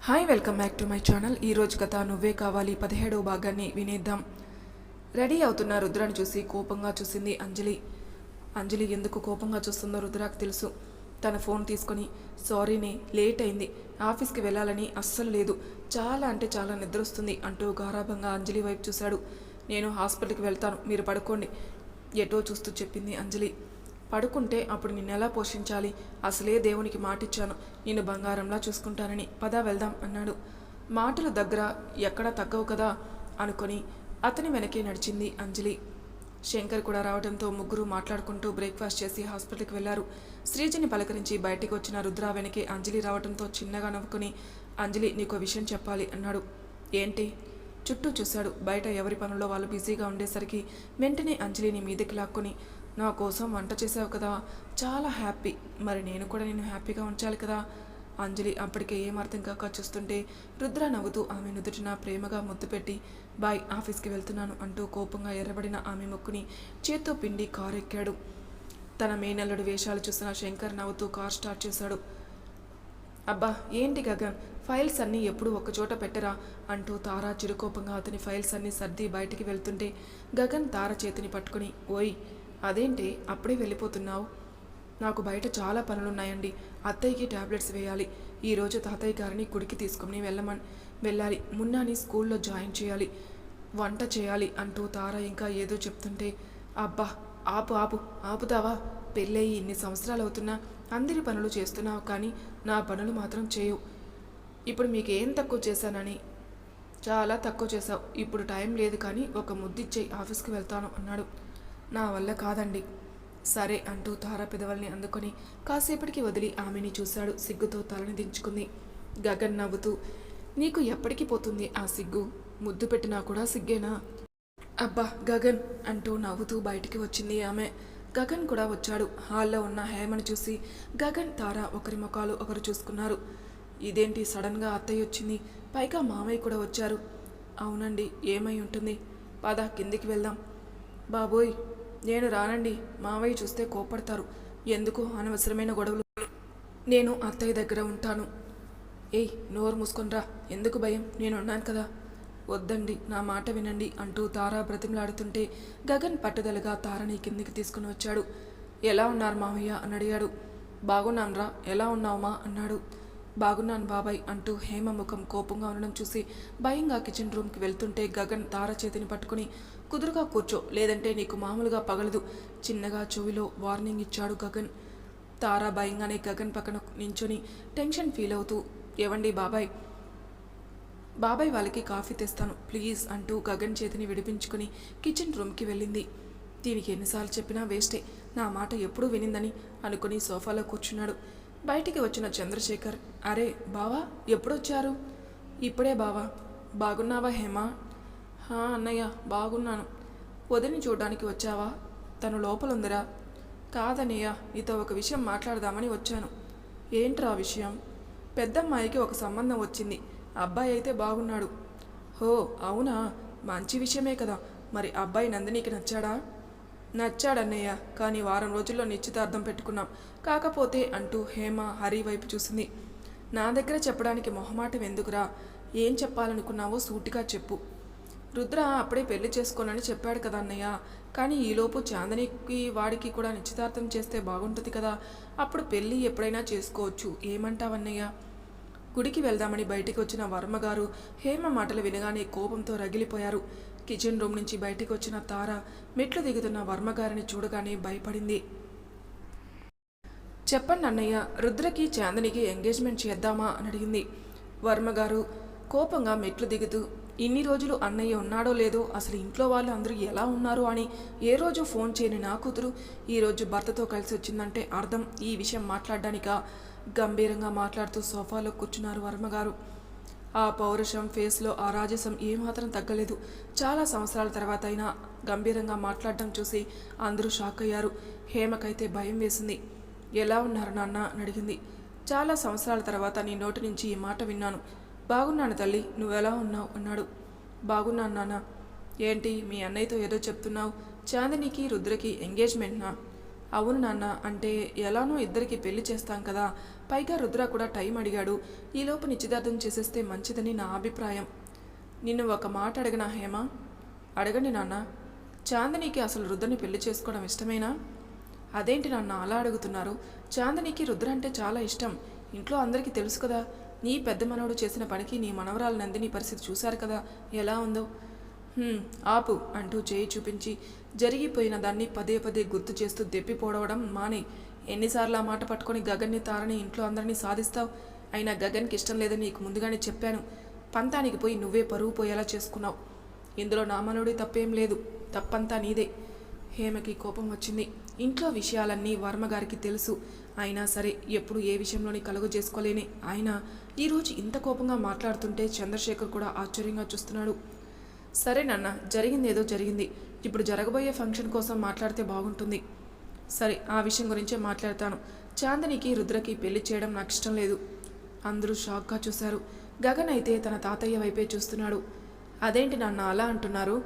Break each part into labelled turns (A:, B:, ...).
A: Hi welcome back to my channel. ఈరోజు కథ నువ్వే కావాలి 17వ భాగాన్ని వినేద్దాం. రెడీ అవుతున్న రుద్రాని చూసి కోపంగా చూసింది అంజలి. అంజలి ఎందుకు కోపంగా చూస్తుందో రుద్రాకి తెలుసు. తన ఫోన్ తీసుకొని సారీనే లేట్ అయింది, ఆఫీస్కి వెళ్ళాలని అస్సలు లేదు, చాలా అంటే చాలా నిద్ర వస్తుంది అంటూ గారాభంగా అంజలి వైపు చూశాడు. నేను హాస్పిటల్కి వెళ్తాను, మీరు పడుకోండి ఎటో చూస్తూ చెప్పింది అంజలి. పడుకుంటే అప్పుడు నిన్నెలా పోషించాలి? అసలే దేవునికి మాటిచ్చాను, నిన్ను బంగారంలా చూసుకుంటానని, పదా వెళ్దాం అన్నాడు. మాటలు దగ్గర ఎక్కడా తగ్గవు కదా అనుకొని అతని వెనకే నడిచింది అంజలి. శంకర్ కూడా రావడంతో ముగ్గురు మాట్లాడుకుంటూ బ్రేక్ఫాస్ట్ చేసి హాస్పిటల్కి వెళ్లారు. శ్రీజని పలకరించి బయటికి వచ్చిన రుద్ర వెనకే అంజలి రావడంతో చిన్నగా నవ్వుకుని, అంజలి నీకో విషయం చెప్పాలి అన్నాడు. ఏంటి? చుట్టూ చూశాడు. బయట ఎవరి పనుల్లో వాళ్ళు బిజీగా ఉండేసరికి వెంటనే అంజలిని మీదకి లాక్కొని, నా కోసం వంట చేసావు కదా, చాలా హ్యాపీ, మరి నేను కూడా నేను హ్యాపీగా ఉంచాలి కదా. అంజలి అప్పటికే ఏం అర్థం కాక చూస్తుంటే రుద్ర నవ్వుతూ ఆమె నుదుటిన ప్రేమగా ముద్దు పెట్టి, బాయ్, ఆఫీస్కి వెళ్తున్నాను అంటూ కోపంగా ఎర్రబడిన ఆమె ముక్కుని చేత్తో పిండి కారు ఎక్కాడు. తన మేనల్లుడి వేషాలు చూసిన శంకర్ నవ్వుతూ కార్ స్టార్ట్ చేశాడు. అబ్బా ఏంటి గగన్, ఫైల్స్ అన్నీ ఎప్పుడు ఒకచోట పెట్టరా అంటూ తార చిరుకోపంగా అతని ఫైల్స్ అన్నీ సర్ది బయటికి వెళ్తుంటే గగన్ తార చేతిని పట్టుకుని, ఓయ్ అదేంటి అప్పుడే వెళ్ళిపోతున్నావు? నాకు బయట చాలా పనులున్నాయండి, అత్తయ్యకి ట్యాబ్లెట్స్ వేయాలి, ఈరోజు తాతయ్య గారిని గుడికి తీసుకుని వెళ్ళాలి, మున్నాని స్కూల్లో జాయిన్ చేయాలి, వంట చేయాలి అంటూ తార ఇంకా ఏదో చెప్తుంటే, అబ్బా ఆపుతావా? పెళ్ళయి ఇన్ని సంవత్సరాలు అవుతున్నా అందరి పనులు చేస్తున్నావు కానీ నా పనులు మాత్రం చేయవు. ఇప్పుడు మీకు ఏం తక్కువ చేశానని? చాలా తక్కువ చేశావు. ఇప్పుడు టైం లేదు కానీ ఒక ముద్దిచ్చేయి, ఆఫీస్కి వెళ్తాను అన్నాడు. నా వల్ల కాదండి. సరే అంటూ తార పెదవుల్ని అందుకొని కాసేపటికి వదిలి ఆమెని చూశాడు. సిగ్గుతో తలని దించుకుంది. గగన్ నవ్వుతూ, నీకు ఎప్పటికి పోతుంది ఆ సిగ్గు? ముద్దు పెట్టినా కూడా సిగ్గేనా? అబ్బా గగన్ అంటూ నవ్వుతూ బయటికి వచ్చింది ఆమె. గగన్ కూడా వచ్చాడు. హాల్లో ఉన్న హేమను చూసి గగన్ తార ఒకరి ముఖాలు ఒకరు చూసుకున్నారు. ఇదేంటి సడన్గా అత్తయ్య వచ్చింది, పైగా మామయ్య కూడా వచ్చారు. అవునండి, ఏమై ఉంటుంది, పద కిందికి వెళ్దాం. బాబోయ్ నేను రానండి, మావయ్య చూస్తే కోపడతారు, ఎందుకు అనవసరమైన గొడవలు, నేను అత్తయ్య దగ్గర ఉంటాను. ఏయ్ నోరు మూసుకొనిరా, ఎందుకు భయం, నేనున్నాను కదా. వద్దండి, నా మాట వినండి అంటూ తార బ్రతిమలాడుతుంటే గగన్ పట్టుదలగా తారని కిందికి తీసుకుని వచ్చాడు. ఎలా ఉన్నారు మావయ్య అని అడిగాడు. బాగున్నానురా, ఎలా ఉన్నావుమా అన్నాడు. బాగున్నాను బాబాయ్ అంటూ హేమ ముఖం కోపంగా ఉండడం చూసి భయంగా కిచెన్ రూమ్కి వెళ్తుంటే గగన్ తార చేతిని పట్టుకుని, కుదురుగా కూర్చో, లేదంటే నీకు మామూలుగా పగలదు, చిన్నగా చెవిలో వార్నింగ్ ఇచ్చాడు గగన్. తార భయంగానే గగన్ పక్కన నించుని టెన్షన్ ఫీల్ అవుతూ, ఏవండి బాబాయ్ వాళ్ళకి కాఫీ తెస్తాను ప్లీజ్ అంటూ గగన్ చేతిని విడిపించుకుని కిచెన్ రూమ్కి వెళ్ళింది. దీనికి ఎన్నిసార్లు చెప్పినా వేస్టే, నా మాట ఎప్పుడూ వినిందని అనుకుని సోఫాలో కూర్చున్నాడు. బయటికి వచ్చిన చంద్రశేఖర్, అరే బావా ఎప్పుడొచ్చారు? ఇప్పుడే బావా. బాగున్నావా హేమా? అన్నయ్య బాగున్నాను. వదిని చూడడానికి వచ్చావా? తను లోపలుందిరా. కాదన్నయ్య, నీతో ఒక విషయం మాట్లాడదామని వచ్చాను. ఏంట్రా విషయం? పెద్దమ్మాయికి ఒక సంబంధం వచ్చింది, అబ్బాయి అయితే బాగున్నాడు. హో అవునా, మంచి విషయమే కదా. మరి అబ్బాయి నందినికి నచ్చాడా? నచ్చాడన్నయ్య, కానీ వారం రోజుల్లో నిశ్చితార్థం పెట్టుకున్నాం. కాకపోతే అంటూ హేమ హరి వైపు చూసింది. నా దగ్గర చెప్పడానికి మొహమాటం ఎందుకురా? ఏం చెప్పాలనుకున్నావో సూటిగా చెప్పు. రుద్ర అప్పుడే పెళ్లి చేసుకోనని చెప్పాడు కదా అన్నయ్య, కానీ ఈలోపు చాందనికి వాడికి కూడా నిశ్చితార్థం చేస్తే బాగుంటుంది కదా, అప్పుడు పెళ్ళి ఎప్పుడైనా చేసుకోవచ్చు, ఏమంటావన్నయ్య? గుడికి వెళ్దామని బయటికి వచ్చిన వర్మగారు హేమ మాటలు వినగానే కోపంతో రగిలిపోయారు. కిచెన్ రూమ్ నుంచి బయటికి వచ్చిన తార మెట్లు దిగుతున్న వర్మగారిని చూడగానే భయపడింది. చెప్పండి అన్నయ్య, రుద్రకి చాందనికి ఎంగేజ్మెంట్ చేద్దామా అని అడిగింది. వర్మగారు కోపంగా మెట్లు దిగుతూ, ఇన్ని రోజులు అన్నయ్య ఉన్నాడో లేదో, అసలు ఇంట్లో వాళ్ళు అందరూ ఎలా ఉన్నారు అని ఏ రోజు ఫోన్ చేయని నా కూతురు ఈరోజు భర్తతో కలిసి వచ్చిందంటే అర్థం ఈ విషయం మాట్లాడడానికా? గంభీరంగా మాట్లాడుతూ సోఫాలో కూర్చున్నారు వర్మగారు. ఆ పౌరుషం ఫేస్లో ఆ రాజసం ఏమాత్రం తగ్గలేదు. చాలా సంవత్సరాల తర్వాత అయినా గంభీరంగా మాట్లాడడం చూసి అందరూ షాక్ అయ్యారు. హేమకైతే భయం వేసింది. ఎలా ఉన్నారు నాన్న అని అడిగింది. చాలా సంవత్సరాల తర్వాత నీ నోటి నుంచి ఈ మాట విన్నాను. బాగున్నాను తల్లి, నువ్వెలా ఉన్నావు అన్నాడు. బాగున్నాను నాన్న. ఏంటి మీ అన్నయ్యతో ఏదో చెప్తున్నావు? చాందినికి రుద్రకి ఎంగేజ్మెంట్నా? అవును నాన్న, అంటే ఎలానో ఇద్దరికి పెళ్లి చేస్తాం కదా, పైగా రుద్ర కూడా టైం అడిగాడు, ఈలోపు నిశ్చితార్థం చేసేస్తే మంచిదని నా అభిప్రాయం. నిన్ను ఒక మాట అడగనా హేమ? అడగండి నాన్న. చాందినికి అసలు రుద్రని పెళ్లి చేసుకోవడం ఇష్టమేనా? అదేంటి నాన్న అలా అడుగుతున్నారు? చాందినికి రుద్ర అంటే చాలా ఇష్టం. ఇంట్లో అందరికీ తెలుసు కదా. నీ పెద్ద మనవడు చేసిన పనికి నీ మనవరాలు నందిని పరిస్థితి చూశారు కదా ఎలా ఉందో. ఆపు అంటూ చేయి చూపించి జరిగిపోయిన దాన్ని పదే పదే గుర్తు చేస్తూ దెప్పి పోడవడం మానే. ఎన్నిసార్లు ఆ మాట పట్టుకొని గగన్ని తారని ఇంట్లో అందరినీ సాధిస్తావు? అయినా గగన్కి ఇష్టం లేదని నీకు ముందుగానే చెప్పాను. పంతానికి పోయి నువ్వే పరువు పోయేలా చేసుకున్నావు. ఇందులో నా మనవడి తప్పేం లేదు, తప్పంతా నీదే. హేమకి కోపం వచ్చింది. ఇంట్లో విషయాలన్నీ వర్మగారికి తెలుసు. అయినా సరే ఎప్పుడు ఏ విషయంలోని కలుగు చేసుకోలేని ఆయన ఈరోజు ఇంత కోపంగా మాట్లాడుతుంటే చంద్రశేఖర్ కూడా ఆశ్చర్యంగా చూస్తున్నాడు. సరే నాన్న, జరిగిందేదో జరిగింది. ఇప్పుడు జరగబోయే ఫంక్షన్ కోసం మాట్లాడితే బాగుంటుంది. సరే, ఆ విషయం గురించే మాట్లాడతాను. చాందినికి రుద్రకి పెళ్లి చేయడం నాకు ఇష్టం లేదు. అందరూ షాక్గా చూశారు. గగన్ అయితే తన తాతయ్య వైపే చూస్తున్నాడు. అదేంటి నాన్న అలా అంటున్నారు?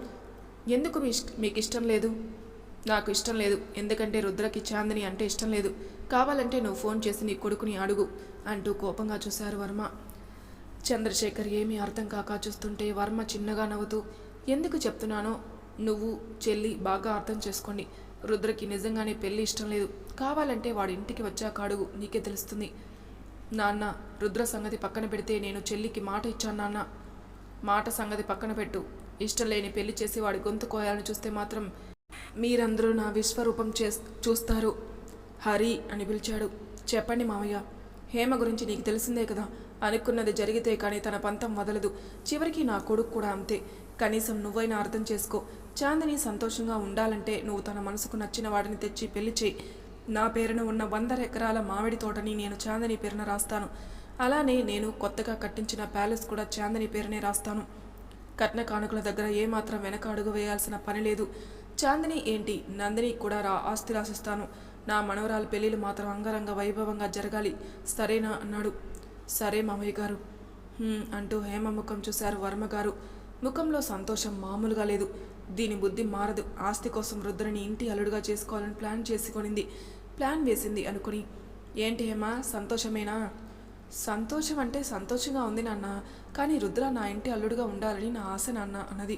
A: ఎందుకు మీకు ఇష్టం లేదు? నాకు ఇష్టం లేదు. ఎందుకంటే రుద్రకి చాందిని అంటే ఇష్టం లేదు. కావాలంటే నువ్వు ఫోన్ చేసి నీ కొడుకుని అడుగు అంటూ కోపంగా చూశారు వర్మ. చంద్రశేఖర్ ఏమీ అర్థం కాక చూస్తుంటే వర్మ చిన్నగా నవ్వుతూ, ఎందుకు చెప్తున్నానో నువ్వు చెల్లి బాగా అర్థం చేసుకోండి. రుద్రకి నిజంగానే పెళ్లి ఇష్టం లేదు. కావాలంటే వాడి ఇంటికి వచ్చాక అడుగు, నీకే తెలుస్తుంది. నాన్న, రుద్ర సంగతి పక్కన పెడితే నేను చెల్లికి మాట ఇచ్చాను నాన్న. మాట సంగతి పక్కన పెట్టు. ఇష్టం లేని పెళ్లి చేసి వాడి గొంతు కోయాలని చూస్తే మాత్రం మీరందరూ నా విశ్వరూపం చూస్తారు. హరి అని పిలిచాడు. చెప్పండి మావయ్య. హేమ గురించి నీకు తెలిసిందే కదా. అనుకున్నది జరిగితే కానీ తన పంతం వదలదు. చివరికి నా కొడుకు కూడా అంతే. కనీసం నువ్వైనా అర్థం చేసుకో. చాందిని సంతోషంగా ఉండాలంటే నువ్వు తన మనసుకు నచ్చిన వాడిని తెచ్చి పెళ్లి చేయి. నా పేరున ఉన్న 100 ఎకరాల మామిడి తోటని నేను చాందిని పేరున రాస్తాను. అలానే నేను కొత్తగా కట్టించిన ప్యాలెస్ కూడా చాందిని పేరునే రాస్తాను. కట్న కానుకల దగ్గర ఏమాత్రం వెనక అడుగు వేయాల్సిన పని లేదు. చాందిని ఏంటి, నందిని కూడా ఆస్తి రాసిస్తాను. నా మనవరాలు పెళ్ళిళ్ళు మాత్రం అంగరంగ వైభవంగా జరగాలి, సరేనా అన్నాడు. సరే మామయ్య గారు అంటూ హేమ ముఖం చూశారు వర్మగారు. ముఖంలో సంతోషం మామూలుగా లేదు. దీని బుద్ధి మారదు. ఆస్తి కోసం రుద్రని ఇంటి అల్లుడుగా చేసుకోవాలని ప్లాన్ వేసింది అనుకుని. ఏంటి హేమ, సంతోషమేనా? సంతోషం అంటే సంతోషంగా ఉంది నాన్న, కానీ రుద్ర నా ఇంటి అల్లుడుగా ఉండాలని నా ఆశ నాన్న అన్నది.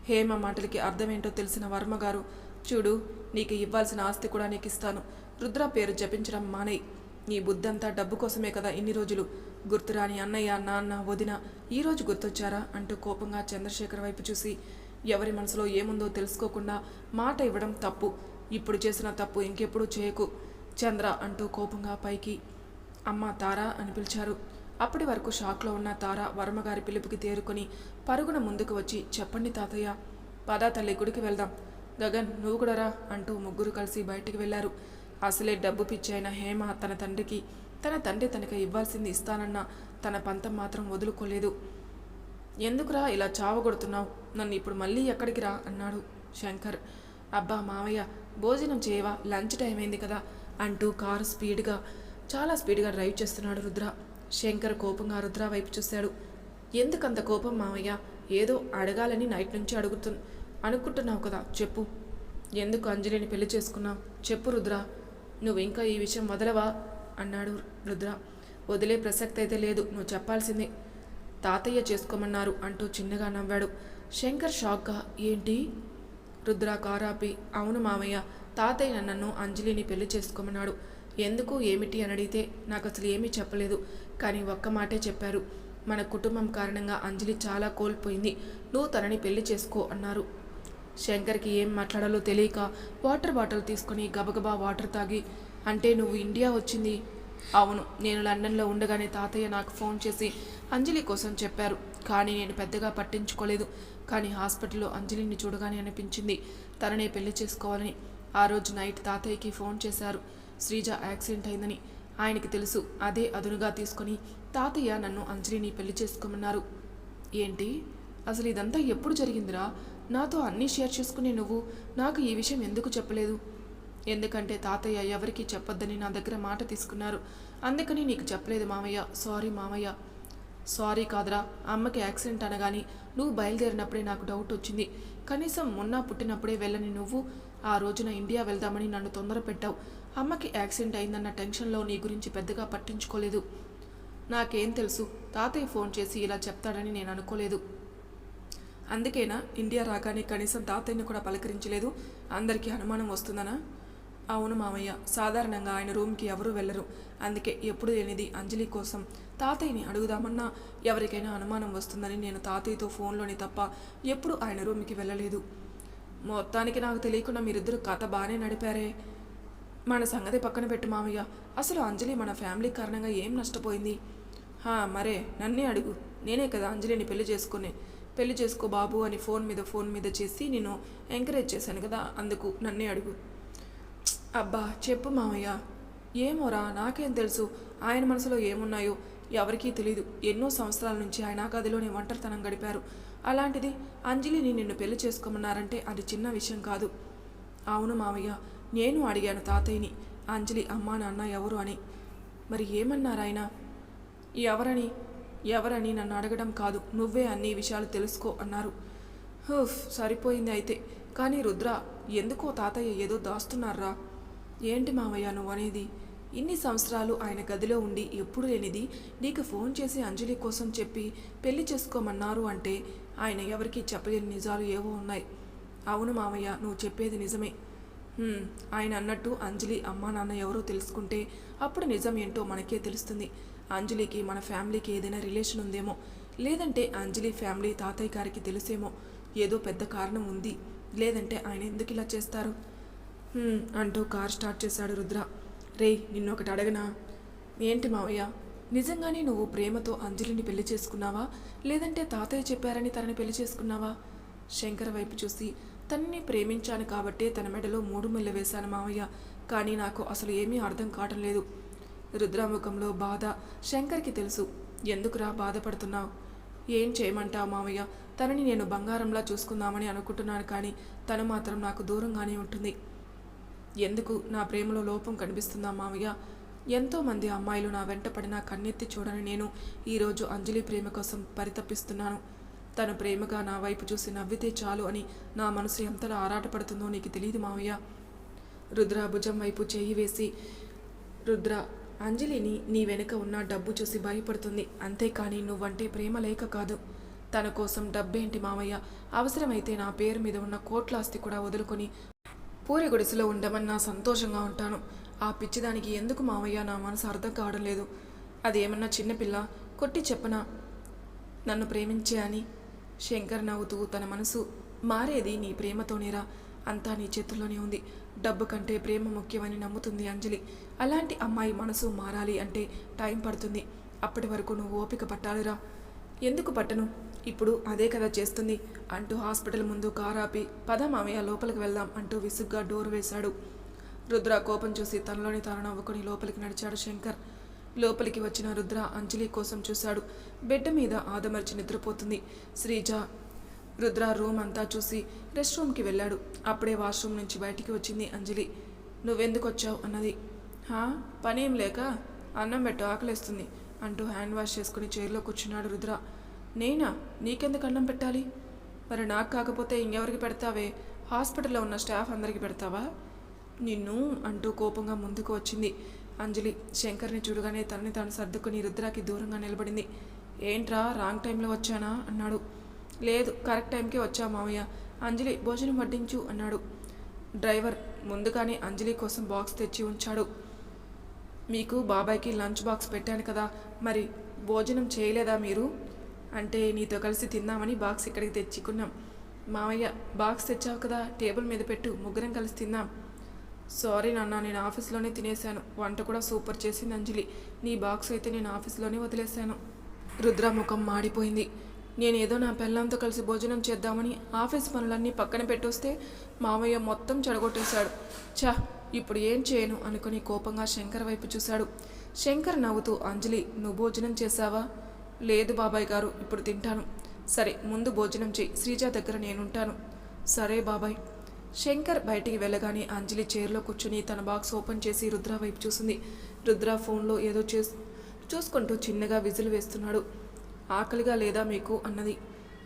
A: హేమ మాటలకి అర్థమేంటో తెలిసిన వర్మగారు, చూడు, నీకు ఇవ్వాల్సిన ఆస్తి కూడా నీకు ఇస్తాను. రుద్ర పేరు జపించడం మానేయి. నీ బుద్ధంతా డబ్బు కోసమే కదా ఇన్ని రోజులు. గుర్తురాని అన్నయ్య, నాన్న, వదిన ఈరోజు గుర్తొచ్చారా అంటూ కోపంగా చంద్రశేఖర్ వైపు చూసి, ఎవరి మనసులో ఏముందో తెలుసుకోకుండా మాట ఇవ్వడం తప్పు. ఇప్పుడు చేసిన తప్పు ఇంకెప్పుడు చేయకు చంద్ర అంటూ కోపంగా పైకి అమ్మ తారా అని పిలిచారు. అప్పటి వరకు షాక్లో ఉన్న తార వర్మగారి పిలుపుకి తేరుకొని పరుగున ముందుకు వచ్చి, చెప్పండి తాతయ్య. పదా తల్లి, గుడికి వెళ్దాం. గగన్, నువ్వు కూడా రా అంటూ ముగ్గురు కలిసి బయటికి వెళ్లారు. అసలే డబ్బు పిచ్చైన హేమ తన తండ్రి తనకి ఇవ్వాల్సింది ఇస్తానన్న తన పంతం మాత్రం వదులుకోలేదు. ఎందుకురా ఇలా చావగొడుతున్నావు? నన్ను ఇప్పుడు మళ్ళీ ఎక్కడికి రా అన్నాడు శంకర్. అబ్బా మావయ్య, భోజనం చేయవా? లంచ్ టైం అయింది కదా అంటూ కారు చాలా స్పీడ్గా డ్రైవ్ చేస్తున్నాడు రుద్ర. శంకర్ కోపంగా రుద్ర వైపు చూశాడు. ఎందుకంత కోపం మావయ్య? ఏదో అడగాలని నైట్ నుంచి అనుకుంటున్నావు కదా, చెప్పు. ఎందుకు అంజలిని పెళ్లి చేసుకున్నావు? చెప్పు రుద్ర. నువ్వు ఇంకా ఈ విషయం వదలవా అన్నాడు రుద్ర. వదిలే ప్రసక్తి అయితే లేదు, నువ్వు చెప్పాల్సిందే. తాతయ్య చేసుకోమన్నారు అంటూ చిన్నగా నవ్వాడు. శంకర్ షాక్గా, ఏంటి? రుద్ర కారాపి, అవును మామయ్య, తాతయ్య నన్ను అంజలిని పెళ్లి చేసుకోమన్నాడు. ఎందుకు ఏమిటి అని అడిగితే నాకు అసలు ఏమీ చెప్పలేదు, కానీ ఒక్క మాటే చెప్పారు. మన కుటుంబం కారణంగా అంజలి చాలా కోల్పోయింది, నువ్వు తనని పెళ్లి చేసుకో అన్నారు. శంకర్కి ఏం మాట్లాడాలో తెలియక వాటర్ బాటిల్ తీసుకుని గబగబా వాటర్ తాగి, అంటే నువ్వు ఇండియా వచ్చింది? అవును, నేను లండన్లో ఉండగానే తాతయ్య నాకు ఫోన్ చేసి అంజలి కోసం చెప్పారు, కానీ నేను పెద్దగా పట్టించుకోలేదు. కానీ హాస్పిటల్లో అంజలిని చూడగానే అనిపించింది తననే పెళ్లి చేసుకోవాలని. ఆ రోజు నైట్ తాతయ్యకి ఫోన్ చేశారు, శ్రీజ యాక్సిడెంట్ అయిందని. ఆయనకి తెలుసు. అదే అదునుగా తీసుకొని తాతయ్య నన్ను అంజలిని పెళ్లి చేసుకోమన్నారు. ఏంటి? అసలు ఇదంతా ఎప్పుడు జరిగిందిరా? నాతో అన్నీ షేర్ చేసుకునే నువ్వు నాకు ఈ విషయం ఎందుకు చెప్పలేదు? ఎందుకంటే తాతయ్య ఎవరికీ చెప్పొద్దని నా దగ్గర మాట తీసుకున్నారు, అందుకని నీకు చెప్పలేదు మామయ్య. సారీ మామయ్య. సారీ కాదురా, అమ్మకి యాక్సిడెంట్ అనగాని నువ్వు బయలుదేరినప్పుడే నాకు డౌట్ వచ్చింది. కనీసం మొన్న పుట్టినప్పుడే వెళ్ళని నువ్వు ఆ రోజున ఇండియా వెళ్దామని నన్ను తొందర పెట్టావు. అమ్మకి యాక్సిడెంట్ అయిందన్న టెన్షన్లో నీ గురించి పెద్దగా పట్టించుకోలేదు. నాకేం తెలుసు, తాతయ్య ఫోన్ చేసి ఇలా చెప్తాడని నేను అనుకోలేదు. అందుకేనా ఇండియా రాగానే కనీసం తాతయ్యని కూడా పలకరించలేదు? అందరికీ అనుమానం వస్తుందనా? అవును మామయ్య, సాధారణంగా ఆయన రూమ్కి ఎవరూ వెళ్ళరు. అందుకే ఎప్పుడు లేనిది అంజలి కోసం తాతయ్యని అడుగుదామన్నా ఎవరికైనా అనుమానం వస్తుందని నేను తాతయ్యతో ఫోన్లోని తప్ప ఎప్పుడు ఆయన రూమ్కి వెళ్ళలేదు. మొత్తానికి నాకు తెలియకుండా మీరిద్దరు కథ బాగానే నడిపారే. మన సంగతి పక్కన పెట్టు మామయ్య. అసలు అంజలి మన ఫ్యామిలీ కారణంగా ఏం నష్టపోయింది? మరే నన్నే అడుగు. నేనే కదా అంజలిని పెళ్లి చేసుకో బాబు అని ఫోన్ మీద చేసి నేను ఎంకరేజ్ చేశాను కదా, అందుకు నన్నే అడుగు. అబ్బా చెప్పు మామయ్య. ఏమోరా, నాకేం తెలుసు ఆయన మనసులో ఏమున్నాయో ఎవరికీ తెలీదు. ఎన్నో సంవత్సరాల నుంచి ఆయన ఆ గదిలోనే ఒంటరితనం గడిపారు. అలాంటిది అంజలిని నిన్ను పెళ్లి చేసుకోమన్నారంటే అది చిన్న విషయం కాదు. అవును మామయ్య, నేను అడిగాను తాతయ్యని అంజలి అమ్మా నాన్న ఎవరు అని. మరి ఏమన్నారు ఆయన? ఎవరని నన్ను అడగడం కాదు, నువ్వే అన్ని విషయాలు తెలుసుకో అన్నారు. సరిపోయింది అయితే. కానీ రుద్ర, ఎందుకో తాతయ్య ఏదో దాస్తున్నారా? ఏంటి మామయ్య నువ్వు అనేది? ఇన్ని సంవత్సరాలు ఆయన గదిలో ఉండి ఎప్పుడు లేనిది నీకు ఫోన్ చేసి అంజలి కోసం చెప్పి పెళ్లి చేసుకోమన్నారు అంటే ఆయన ఎవరికీ చెప్పలేని నిజాలు ఏవో ఉన్నాయి. అవును మామయ్య, నువ్వు చెప్పేది నిజమే. ఆయన అన్నట్టు అంజలి అమ్మా నాన్న ఎవరో తెలుసుకుంటే అప్పుడు నిజం ఏంటో మనకే తెలుస్తుంది. అంజలికి మన ఫ్యామిలీకి ఏదైనా రిలేషన్ ఉందేమో, లేదంటే అంజలి ఫ్యామిలీ తాతయ్య గారికి తెలిసేమో. ఏదో పెద్ద కారణం ఉంది, లేదంటే ఆయన ఎందుకు ఇలా చేస్తారు? అంటూ కార్ స్టార్ట్ చేశాడు రుద్ర. రే, నిన్నొకటి అడగనా? ఏంటి మావయ్య? నిజంగానే నువ్వు ప్రేమతో అంజలిని పెళ్లి చేసుకున్నావా, లేదంటే తాతయ్య చెప్పారని తనని పెళ్లి చేసుకున్నావా? శంకర్ వైపు చూసి, తనని ప్రేమించాను కాబట్టే తన మెడలో 3 ముళ్ళు వేశాను మావయ్య. కానీ నాకు అసలు ఏమీ అర్థం కావటం లేదు. రుద్రముఖంలో బాధ శంకర్కి తెలుసు. ఎందుకురా బాధపడుతున్నావు? ఏం చేయమంటావు మావయ్య? తనని నేను బంగారంలా చూసుకుందామని అనుకుంటున్నాను, కానీ తను మాత్రం నాకు దూరంగానే ఉంటుంది. ఎందుకు నా ప్రేమలో లోపం కనిపిస్తుందా మావయ్య? ఎంతోమంది అమ్మాయిలు నా వెంట పడినా కన్నెత్తి చూడని నేను ఈరోజు అంజలి ప్రేమ కోసం పరితపిస్తున్నాను. తను ప్రేమగా నా వైపు చూసి నవ్వితే చాలు అని నా మనసు ఎంతలా ఆరాటపడుతుందో నీకు తెలియదు మావయ్య. రుద్ర భుజం వైపు చేయి వేసి, రుద్ర, అంజలిని నీ వెనుక ఉన్న డబ్బు చూసి భయపడుతుంది, అంతేకాని నువ్వంటే ప్రేమ లేక కాదు. తన కోసం డబ్బేంటి మావయ్య? అవసరమైతే నా పేరు మీద ఉన్న కోట్లాస్తి కూడా వదులుకొని పూరి గుడిసెలో ఉండమన్నా సంతోషంగా ఉంటాను. ఆ పిచ్చిదానికి ఎందుకు మావయ్య నా మనసు అర్థం కావడం లేదు. అదేమన్నా చిన్నపిల్ల, కొట్టి చెప్పనా నన్ను ప్రేమించే అని? శంకర్ నవ్వుతూ, తన మనసు మారేది నీ ప్రేమతోనేరా, అంతా నీ చేతుల్లోనే ఉంది. డబ్బు కంటే ప్రేమ ముఖ్యమని నమ్ముతుంది అంజలి. అలాంటి అమ్మాయి మనసు మారాలి అంటే టైం పడుతుంది. అప్పటి వరకు నువ్వు ఓపిక పట్టాలిరా. ఎందుకు పట్టను? ఇప్పుడు అదే కదా చేస్తుంది అంటూ హాస్పిటల్ ముందు కారాపి, పద మామయ్య లోపలికి వెళ్దాం అంటూ విసుగ్గా డోర్ వేశాడు. రుద్ర కోపం చూసి తనలోని తాను నవ్వుకొని లోపలికి నడిచాడు శంకర్. లోపలికి వచ్చిన రుద్ర అంజలి కోసం చూశాడు. బెడ్ మీద ఆదమర్చి నిద్రపోతుంది శ్రీజ. రుద్ర రూమ్ అంతా చూసి రెస్ట్ రూమ్కి వెళ్ళాడు. అప్పుడే వాష్రూమ్ నుంచి బయటికి వచ్చింది అంజలి. నువ్వెందుకు వచ్చావు అన్నది. పనేం లేక అన్నం పెట్టు, ఆకలేస్తుంది అంటూ హ్యాండ్ వాష్ చేసుకుని చైర్లో కూర్చున్నాడు రుద్ర. నేనా? నీకెందుకు అన్నం పెట్టాలి? మరి నాకు కాకపోతే ఇంకెవరికి పెడతావే? హాస్పిటల్లో ఉన్న స్టాఫ్ అందరికీ పెడతావా? నిన్ను అంటూ కోపంగా ముందుకు వచ్చింది అంజలి. శంకర్ని చూడగానే తనని తాను సర్దుకుని రుద్రాకి దూరంగా నిలబడింది. ఏంట్రా, రాంగ్ టైంలో వచ్చానా అన్నాడు. లేదు, కరెక్ట్ టైంకే వచ్చా మావయ్య. అంజలి భోజనం వడ్డించు అన్నాడు. డ్రైవర్ ముందుగానే అంజలి కోసం బాక్స్ తెచ్చి ఉంచాడు. మీకు బాబాయ్కి లంచ్ బాక్స్ పెట్టాను కదా, మరి భోజనం చేయలేదా మీరు? అంటే నీతో కలిసి తిందామని బాక్స్ ఇక్కడికి తెచ్చుకున్నాం. మావయ్య, బాక్స్ తెచ్చావు కదా, టేబుల్ మీద పెట్టు, ముగ్గురం కలిసి తిందాం. సారీ నాన్న, నేను ఆఫీస్లోనే తినేశాను. వంట కూడా సూపర్ చేసింది అంజలి. నీ బాక్స్ అయితే నేను ఆఫీస్లోనే వదిలేశాను. రుద్ర ముఖం మాడిపోయింది. నేనేదో నా పిల్లలతో కలిసి భోజనం చేద్దామని ఆఫీస్ పనులన్నీ పక్కన పెట్టొస్తే మామయ్య మొత్తం చెడగొట్టేశాడు. ఇప్పుడు ఏం చేయను అనుకుని కోపంగా శంకర్ వైపు చూశాడు. శంకర్ నవ్వుతూ, అంజలి, నువ్వు భోజనం చేశావా? లేదు బాబాయ్ గారు, ఇప్పుడు తింటాను. సరే, ముందు భోజనం చేయి, శ్రీజ దగ్గర నేనుంటాను. సరే బాబాయ్. శంకర్ బయటికి వెళ్ళగానే అంజలి చైర్లో కూర్చుని తన బాక్స్ ఓపెన్ చేసి రుద్ర వైపు చూసింది. రుద్ర ఫోన్లో ఏదో చూసుకుంటూ చిన్నగా విజిల్ వేస్తున్నాడు. ఆకలిగా లేదా మీకు అన్నది.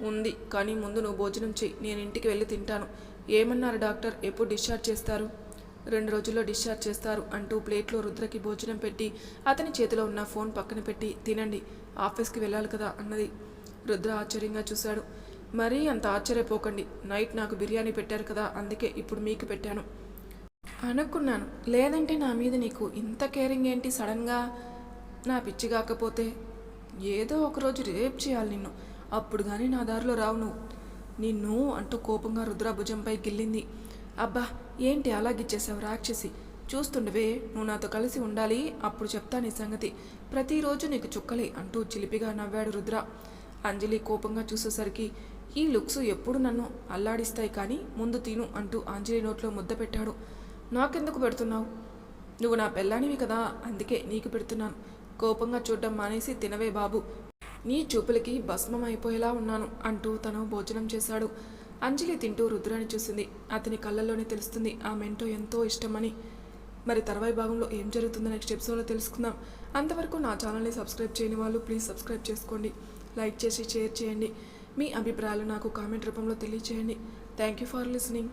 A: ఉంది, కానీ ముందు నువ్వు భోజనం చెయ్యి, నేను ఇంటికి వెళ్ళి తింటాను. ఏమన్నారు డాక్టర్? ఎప్పుడు డిశ్చార్జ్ చేస్తారు? 2 రోజుల్లో డిశ్చార్జ్ చేస్తారు అంటూ ప్లేట్లో రుద్రకి భోజనం పెట్టి అతని చేతిలో ఉన్న ఫోన్ పక్కన పెట్టి తినండి, ఆఫీస్కి వెళ్ళాలి కదా అన్నది. రుద్ర ఆశ్చర్యంగా చూశాడు. మరీ అంత ఆశ్చర్యపోకండి, నైట్ నాకు బిర్యానీ పెట్టారు కదా, అందుకే ఇప్పుడు మీకు పెట్టాను అనుకున్నాను. లేదంటే నా మీద నీకు ఇంత కేరింగ్ ఏంటి సడన్గా? నా పిచ్చి కాకపోతే ఏదో ఒకరోజు రేప్ చేయాలి నిన్ను, అప్పుడు కానీ నా దారిలో రావు నువ్వు. నిన్ను అంటూ కోపంగా రుద్ర భుజంపై గిల్లింది. అబ్బా ఏంటి అలా గిచ్చేసావు రాక్షసి, చూస్తుండవే, నువ్వు నాతో కలిసి ఉండాలి, అప్పుడు చెప్తా నీ సంగతి, ప్రతిరోజు నీకు చుక్కలే అంటూ చిలిపిగా నవ్వాడు రుద్ర. అంజలి కోపంగా చూసేసరికి ఈ లుక్స్ ఎప్పుడు నన్ను అల్లాడిస్తాయి కానీ ముందు తిను అంటూ అంజలి నోట్లో ముద్ద పెట్టాడు. నాకెందుకు పెడుతున్నావు? నువ్వు నా పెళ్ళానివి కదా, అందుకే నీకు పెడుతున్నాను. కోపంగా చూడ్డం మానేసి తినవే బాబు, నీ చూపులకి భస్మం అయిపోయేలా ఉన్నాను అంటూ తను భోజనం చేశాడు. అంజలి తింటూ రుద్రాన్ని చూసింది. అతని కళ్ళల్లోనే తెలుస్తుంది ఆమెంటో ఎంతో ఇష్టమని. మరి తర్వాయి భాగంలో ఏం జరుగుతుందో నెక్స్ట్ ఎపిసోడ్లో తెలుసుకుందాం. అంతవరకు నా ఛానల్ని సబ్స్క్రైబ్ చేయని వాళ్ళు ప్లీజ్ సబ్స్క్రైబ్ చేసుకోండి, లైక్ చేసి షేర్ చేయండి, మీ అభిప్రాయాలు నాకు కామెంట్ రూపంలో తెలియచేయండి. Thank you for listening.